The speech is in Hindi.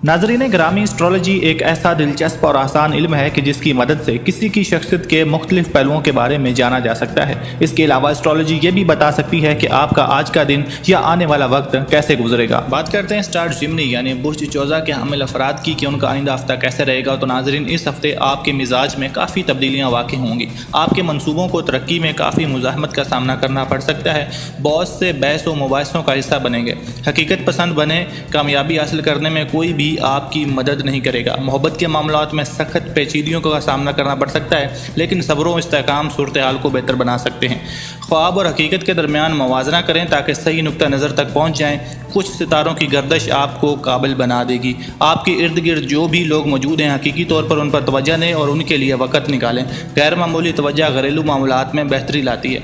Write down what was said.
नाज़रीन ग्रामी, एस्ट्रोलॉजी एक ऐसा दिलचस्प और आसान इल्म है कि जिसकी मदद से किसी की शख्सियत के मुख्तलिफ पहलुओं के बारे में जाना जा सकता है। इसके अलावा एस्ट्रोलॉजी ये भी बता सकती है कि आपका आज का दिन या आने वाला वक्त कैसे गुजरेगा। बात करते हैं स्टार जिमनी यानी बुर्ज चौज़ा के हामिल अफराद की कि उनका आइंदा हफ्ता कैसे रहेगा। तो नाज़रीन, इस हफ्ते आपके मिजाज में काफ़ी तब्दीलियाँ वाक़ होंगी। आपके मनसूबों को तरक्की में काफ़ी मुज़ाहमत का सामना करना पड़ सकता है। बहुत से बहस व मुबाहिसों का हिस्सा बनेंगे। हकीकत पसंद बने, कामयाबी हासिल करने में कोई भी आपकी मदद नहीं करेगा। मोहब्बत के मामलात में सख्त पेचीदगियों का सामना करना पड़ सकता है, लेकिन सब्र व इस्तेकाम सूरत हाल को बेहतर बना सकते हैं। ख्वाब और हकीकत के दरमियान मवाजना करें ताकि सही नुक्ता नज़र तक पहुँच जाएँ। कुछ सितारों की गर्दश आपको काबिल बना देगी। आपके इर्द गिर्द जो भी लोग मौजूद हैं, हकीकी तौर पर उन पर तवज्जो दें और उनके लिए वक़्त निकालें। गैर मामूली तवज्जो घरेलू मामलात में बेहतरी लाती है।